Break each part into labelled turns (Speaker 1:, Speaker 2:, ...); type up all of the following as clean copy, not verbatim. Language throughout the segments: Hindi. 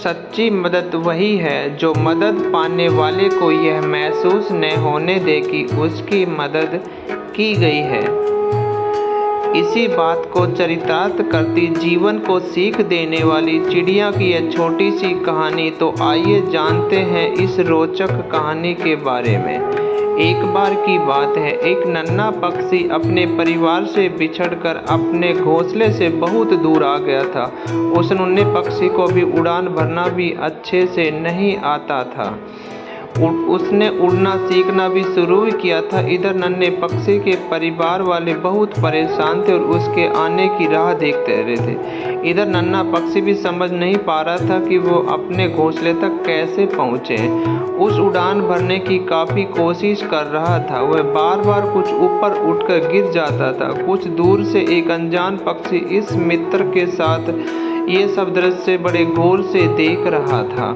Speaker 1: सच्ची मदद वही है जो मदद पाने वाले को यह महसूस न होने दे कि उसकी मदद की गई है। इसी बात को चरितार्थ करती जीवन को सीख देने वाली चिड़िया की यह छोटी सी कहानी। तो आइए जानते हैं इस रोचक कहानी के बारे में। एक बार की बात है, एक नन्हा पक्षी अपने परिवार से बिछड़कर अपने घोंसले से बहुत दूर आ गया था। उस नन्हे पक्षी को भी उड़ान भरना भी अच्छे से नहीं आता था। उसने उड़ना सीखना भी शुरू किया था। इधर नन्हे पक्षी के परिवार वाले बहुत परेशान थे और उसके आने की राह देखते रहे थे। इधर नन्हा पक्षी भी समझ नहीं पा रहा था कि वो अपने घोंसले तक कैसे पहुँचे। उस उड़ान भरने की काफ़ी कोशिश कर रहा था। वह बार बार कुछ ऊपर उठकर गिर जाता था। कुछ दूर से एक अनजान पक्षी इस मित्र के साथ ये सब दृश्य बड़े गौर से देख रहा था।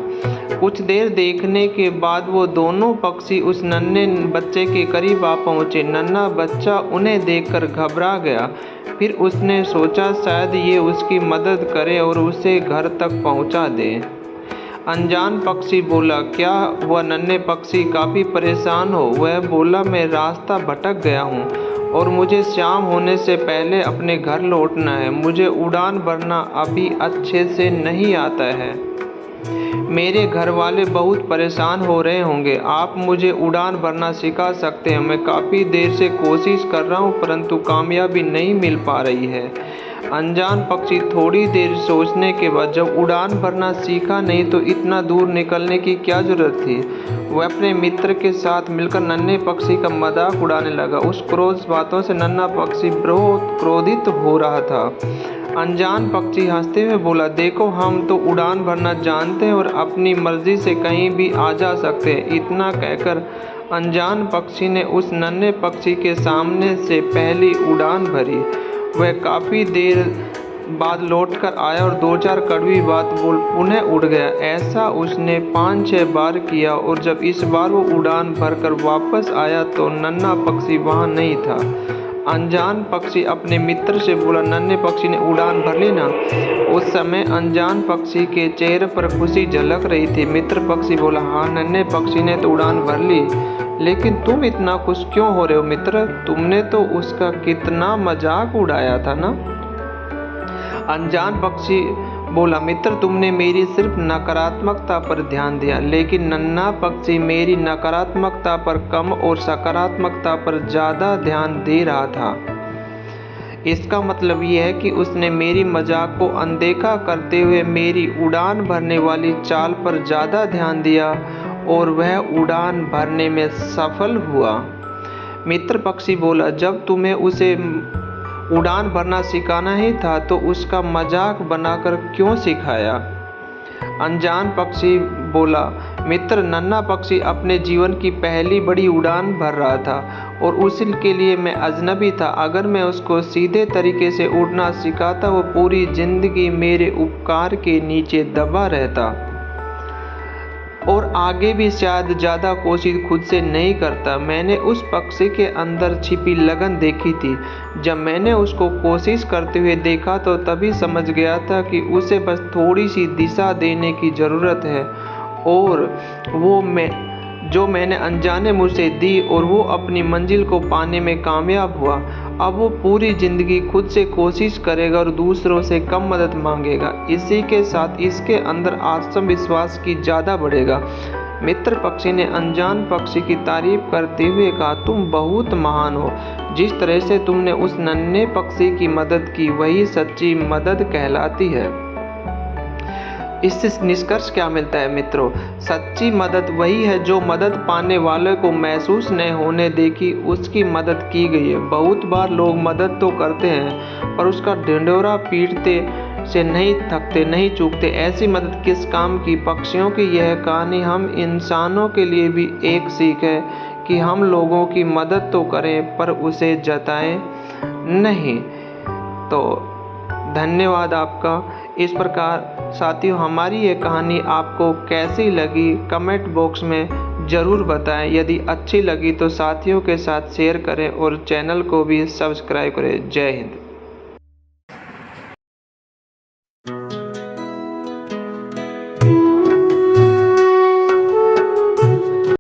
Speaker 1: कुछ देर देखने के बाद वो दोनों पक्षी उस नन्हे बच्चे के करीब आ पहुँचे। नन्हा बच्चा उन्हें देखकर घबरा गया। फिर उसने सोचा शायद ये उसकी मदद करे और उसे घर तक पहुँचा दे। अनजान पक्षी बोला, क्या वह नन्हे पक्षी काफ़ी परेशान हो? वह बोला, मैं रास्ता भटक गया हूँ और मुझे शाम होने से पहले अपने घर लौटना है। मुझे उड़ान भरना अभी अच्छे से नहीं आता है। मेरे घर वाले बहुत परेशान हो रहे होंगे। आप मुझे उड़ान भरना सिखा सकते हैं? मैं काफ़ी देर से कोशिश कर रहा हूँ परंतु कामयाबी नहीं मिल पा रही है। अनजान पक्षी थोड़ी देर सोचने के बाद जब उड़ान भरना सीखा नहीं तो इतना दूर निकलने की क्या ज़रूरत थी। वह अपने मित्र के साथ मिलकर नन्हे पक्षी का मजाक उड़ाने लगा। उस क्रोध बातों से नन्हा पक्षी बहुत क्रोधित हो रहा था। अनजान पक्षी हंसते हुए बोला, देखो हम तो उड़ान भरना जानते हैं और अपनी मर्जी से कहीं भी आ जा सकते हैं। इतना कहकर अनजान पक्षी ने उस नन्हे पक्षी के सामने से पहली उड़ान भरी। वह काफ़ी देर बाद लौटकर आया और 2-4 कड़वी बात बोल पुनः उड़ गया। ऐसा उसने 5-6 बार किया और जब इस बार वो उड़ान भरकर वापस आया तो नन्हा पक्षी वहाँ नहीं था। अनजान पक्षी अपने मित्र से बोला, नन्हे पक्षी ने उड़ान भर ली ना? उस समय अनजान पक्षी के चेहरे पर खुशी झलक रही थी। मित्र पक्षी बोला, हाँ नन्हे पक्षी ने तो उड़ान भर ली, लेकिन तुम इतना खुश क्यों हो रहे हो मित्र? तुमने तो उसका कितना मजाक उड़ाया था ना? अनजान पक्षी बोला, मित्र तुमने मेरी सिर्फ नकारात्मकता पर ध्यान दिया, लेकिन नन्हा पक्षी मेरी नकारात्मकता पर कम और सकारात्मकता पर ज़्यादा ध्यान दे रहा था। इसका मतलब यह है कि उसने मेरी मजाक को अनदेखा करते हुए मेरी उड़ान भरने वाली चाल पर ज़्यादा ध्यान दिया और वह उड़ान भरने में सफल हुआ। मित्र पक्षी बोला, जब तुम्हें उसे उड़ान भरना सिखाना ही था तो उसका मजाक बनाकर क्यों सिखाया? अनजान पक्षी बोला, मित्र नन्हा पक्षी अपने जीवन की पहली बड़ी उड़ान भर रहा था और उसके लिए मैं अजनबी था। अगर मैं उसको सीधे तरीके से उड़ना सिखाता वो पूरी जिंदगी मेरे उपकार के नीचे दबा रहता और आगे भी शायद ज़्यादा कोशिश खुद से नहीं करता। मैंने उस पक्षी के अंदर छिपी लगन देखी थी। जब मैंने उसको कोशिश करते हुए देखा तो तभी समझ गया था कि उसे बस थोड़ी सी दिशा देने की ज़रूरत है और वो जो मैंने अनजाने मुझसे दी और वो अपनी मंजिल को पाने में कामयाब हुआ। अब वो पूरी ज़िंदगी खुद से कोशिश करेगा और दूसरों से कम मदद मांगेगा। इसी के साथ इसके अंदर आत्मविश्वास की ज़्यादा बढ़ेगा। मित्र पक्षी ने अनजान पक्षी की तारीफ करते हुए कहा, तुम बहुत महान हो। जिस तरह से तुमने उस नन्हे पक्षी की मदद की वही सच्ची मदद कहलाती है। इससे निष्कर्ष क्या मिलता है मित्रों? सच्ची मदद वही है जो मदद पाने वाले को महसूस न होने दे कि उसकी मदद की गई है। बहुत बार लोग मदद तो करते हैं पर उसका ढिंढोरा पीटते से नहीं थकते, नहीं चूकते। ऐसी मदद किस काम की? पक्षियों की यह कहानी हम इंसानों के लिए भी एक सीख है कि हम लोगों की मदद तो करें पर उसे जताएं नहीं। तो धन्यवाद आपका। इस प्रकार साथियों हमारी ये कहानी आपको कैसी लगी कमेंट बॉक्स में ज़रूर बताएं। यदि अच्छी लगी तो साथियों के साथ शेयर करें और चैनल को भी सब्सक्राइब करें। जय हिंद।